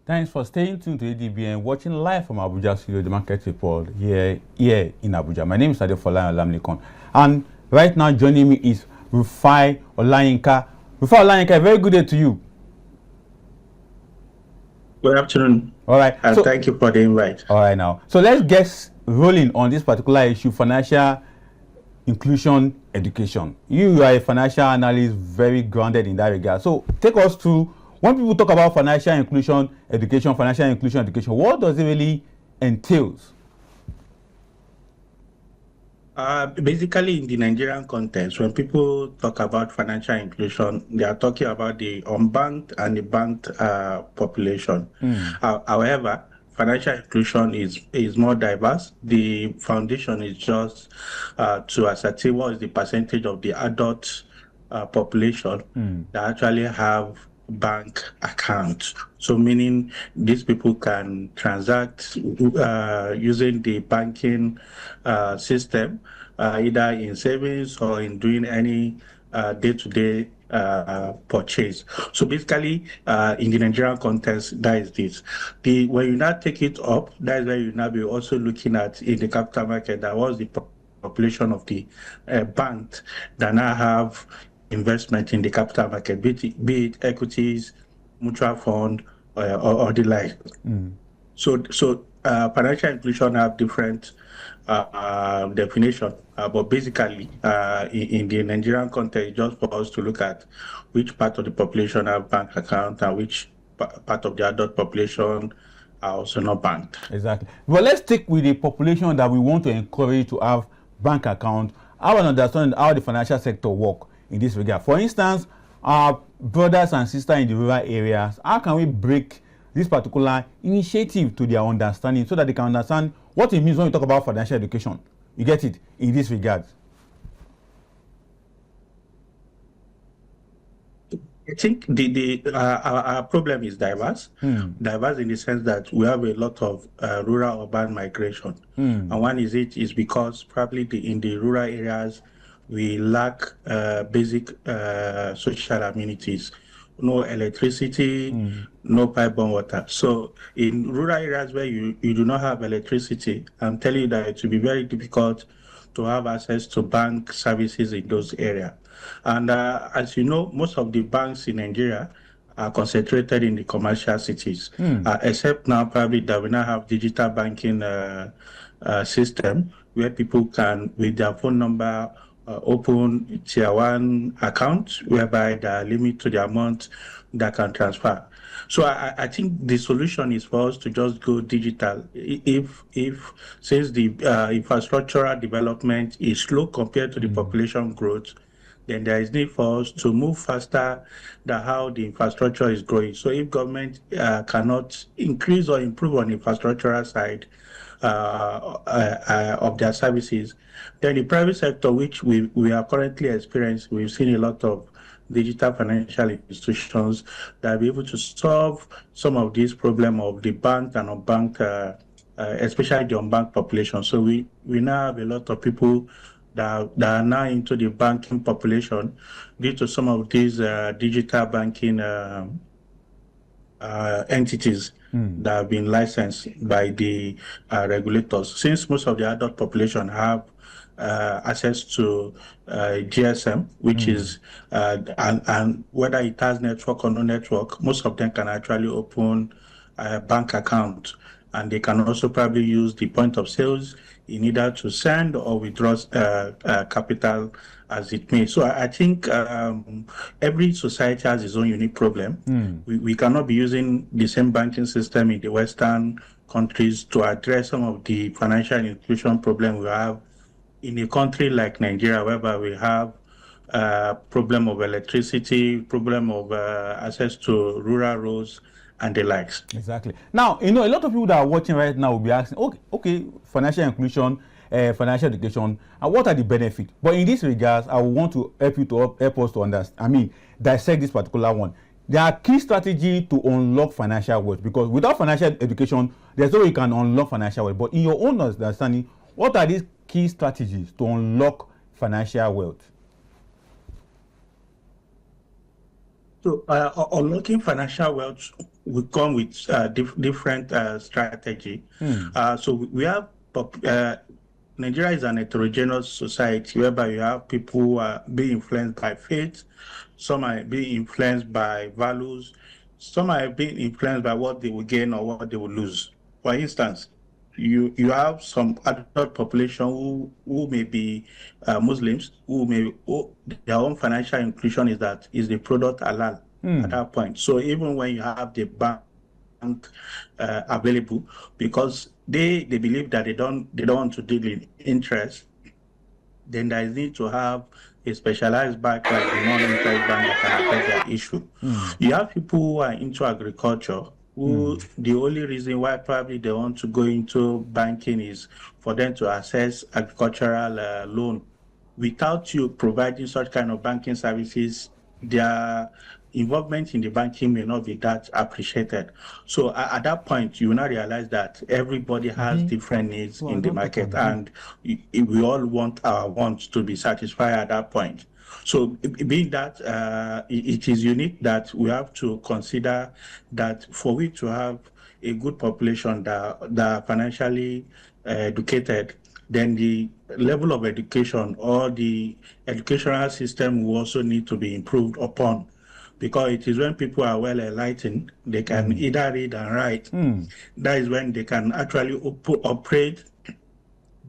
Thanks for staying tuned to ADB and watching live from Abuja Studio, the Market Report here in Abuja. My name is Rufail Ismail Olayinka, and right now joining me is Rufail Olayinka. Rufail Olayinka, very good day to you. Good afternoon. All right. And thank you for the invite. All right now. So let's get rolling on this particular issue, financial inclusion education. You are a financial analyst, very grounded in that regard. So take us through, when people talk about financial inclusion education, what does it really entail? Basically, in the Nigerian context, when people talk about financial inclusion, they are talking about the unbanked and the banked population. However, financial inclusion is more diverse. The foundation is just to ascertain what is the percentage of the adult population that actually have bank accounts. So meaning these people can transact using the banking system, either in savings or in doing any day-to-day purchase. So basically, in the Nigerian context, that is this. When you now take it up, that is where you now be also looking at in the capital market, that was the population of the banks that now have investment in the capital market, be it equities, mutual fund, or the like. So financial inclusion have different definition, but basically in the Nigerian context, just for us to look at which part of the population have bank account and which part of the adult population are also not banked. Exactly. Well, let's stick with the population that we want to encourage to have bank account. I want to understand how the financial sector work in this regard. For instance, our brothers and sisters in the rural areas, how can we break this particular initiative to their understanding so that they can understand what it means when we talk about financial education? You get it in this regard? I think our problem is diverse. Diverse in the sense that we have a lot of rural-urban migration. And one is because probably in the rural areas, we lack basic social amenities. No electricity, no pipe-borne water. So in rural areas where you do not have electricity, I'm telling you that it will be very difficult to have access to bank services in those areas. And as you know, most of the banks in Nigeria are concentrated in the commercial cities, except now probably that we now have digital banking system where people can, with their phone number, open tier 1 account, whereby the limit to the amount that can transfer. So I think the solution is for us to just go digital. Since the infrastructural development is slow compared to the population growth, then there is need for us to move faster than how the infrastructure is growing. So if government cannot increase or improve on the infrastructural side of their services, then the private sector, which we are currently experiencing, we've seen a lot of digital financial institutions that are able to solve some of these problems of the banked and unbanked, especially the unbanked population. So we now have a lot of people that are now into the banking population due to some of these digital banking entities that have been licensed by the regulators. Since most of the adult population have access to GSM, which is, and whether it has network or no network, most of them can actually open a bank account, and they can also probably use the point of sales in either to send or withdraw capital as it may. So I think every society has its own unique problem. We cannot be using the same banking system in the Western countries to address some of the financial inclusion problem we have in a country like Nigeria, whereby we have problem of electricity, problem of access to rural roads, and the likes. Exactly. Now, a lot of people that are watching right now will be asking, okay, financial inclusion, financial education, and what are the benefits? But in this regard, I want to help you to help us to understand, dissect this particular one. There are key strategies to unlock financial wealth, because without financial education, there's no way you can unlock financial wealth. But in your own understanding, what are these key strategies to unlock financial wealth? So, unlocking financial wealth will come with different strategy. So we have Nigeria is an heterogeneous society whereby you have people who are being influenced by faith, some are being influenced by values, some are being influenced by what they will gain or what they will lose. For instance, you have some adult population who may be Muslims who their own financial inclusion is the product halal at that point. So even when you have the bank available, because they believe that they don't want to deal in interest, then there is need to have a specialized bank like the non-interest bank that can address their issue. You have people who are into agriculture who the only reason why probably they want to go into banking is for them to access agricultural loan. Without you providing such kind of banking services, their involvement in the banking may not be that appreciated. So at that point, you will now realize that everybody has different needs in the market, and we all want our wants to be satisfied at that point. So being that it is unique that we have to consider that for we to have a good population that are financially educated, then the level of education or the educational system will also need to be improved upon, because it is when people are well enlightened, they can either read and write. That is when they can actually operate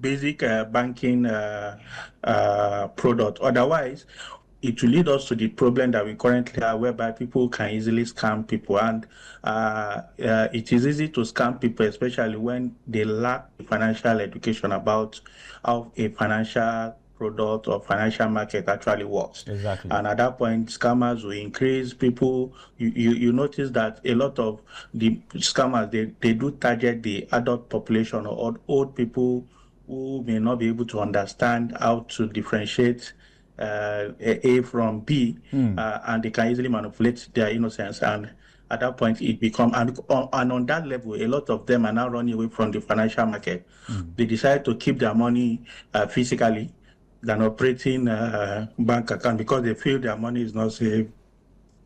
basic banking product. Otherwise, it will lead us to the problem that we currently have, whereby people can easily scam people, and it is easy to scam people, especially when they lack financial education about how a financial product or financial market actually works. Exactly. And at that point, scammers will increase. People, you notice that a lot of the scammers, they do target the adult population or old people who may not be able to understand how to differentiate A from B, and they can easily manipulate their innocence. And at that point, it becomes, and on that level, a lot of them are now running away from the financial market. They decide to keep their money physically than operating bank account, because they feel their money is not safe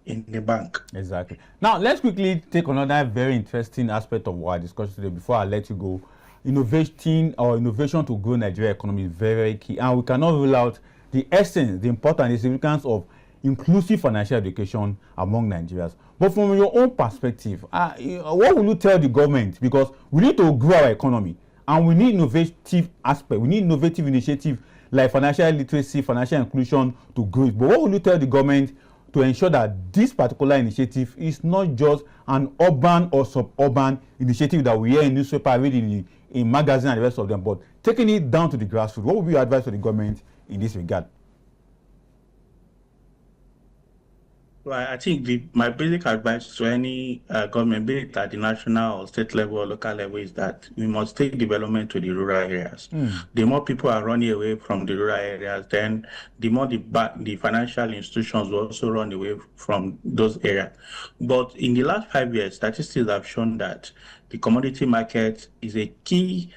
in the bank. Exactly. Now, let's quickly take another very interesting aspect of our discussion today before I let you go. Innovation to grow Nigeria economy is very, very key, and we cannot rule out the essence, the importance, the significance of inclusive financial education among Nigerians. But from your own perspective, what will you tell the government? Because we need to grow our economy, and we need innovative aspect. We need innovative initiative like financial literacy, financial inclusion to grow it. But what will you tell the government to ensure that this particular initiative is not just an urban or suburban initiative that we hear in newspaper, read in magazine and the rest of them, but taking it down to the grassroots? What would be your advice to the government in this regard? Well, I think my basic advice to any government, be it at the national or state level or local level, is that we must take development to the rural areas. The more people are running away from the rural areas, then the more the financial institutions will also run away from those areas. But in the last 5 years, statistics have shown that the commodity market is a key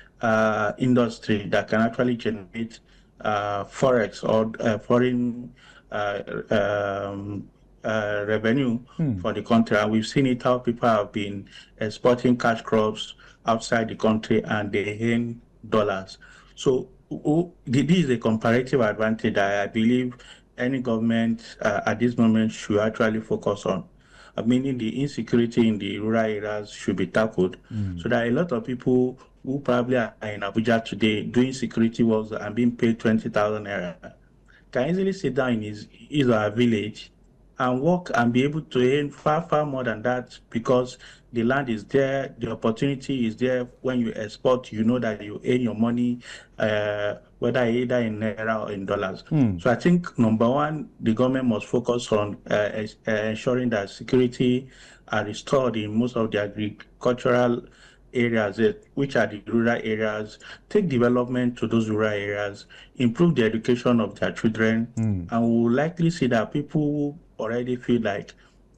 industry that can actually generate forex or foreign revenue for the country. And we've seen it how people have been exporting cash crops outside the country and they earn dollars. So this is a comparative advantage that I believe any government at this moment should actually focus on. Meaning the insecurity in the rural areas should be tackled, so that a lot of people who probably are in Abuja today doing security works and being paid 20,000 naira can easily sit down in his or her village and work and be able to earn far, far more than that, because the land is there, the opportunity is there. When you export, you know that you earn your money, whether either in naira or in dollars. So I think, number one, the government must focus on ensuring that security are restored in most of the agricultural areas, which are the rural areas, take development to those rural areas, improve the education of their children, and we'll likely see that people who already feel like,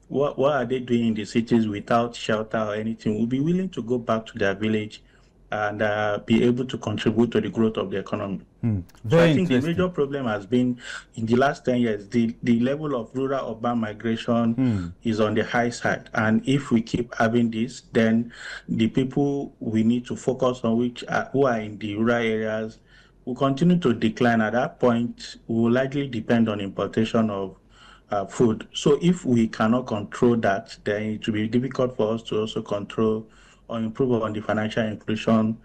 what are they doing in the cities without shelter or anything, will be willing to go back to their village and be able to contribute to the growth of the economy. So Very I think the interesting. major problem has been in the last 10 years, the level of rural-urban migration is on the high side. And if we keep having this, then the people we need to focus on, who are in the rural areas, will continue to decline. At that point, we will likely depend on importation of food. So if we cannot control that, then it will be difficult for us to also control or improve on the financial inclusion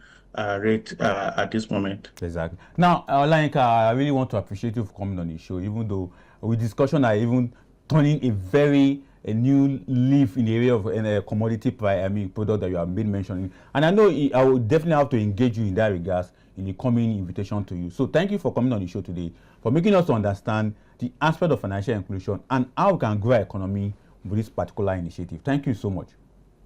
rate at this moment. Exactly. Now, Olayinka, I really want to appreciate you for coming on the show, even though with discussion are even turning a new leaf in the area of commodity price, product that you have been mentioning. And I know I will definitely have to engage you in that regards in the coming invitation to you. So thank you for coming on the show today, for making us understand the aspect of financial inclusion and how we can grow our economy with this particular initiative. Thank you so much.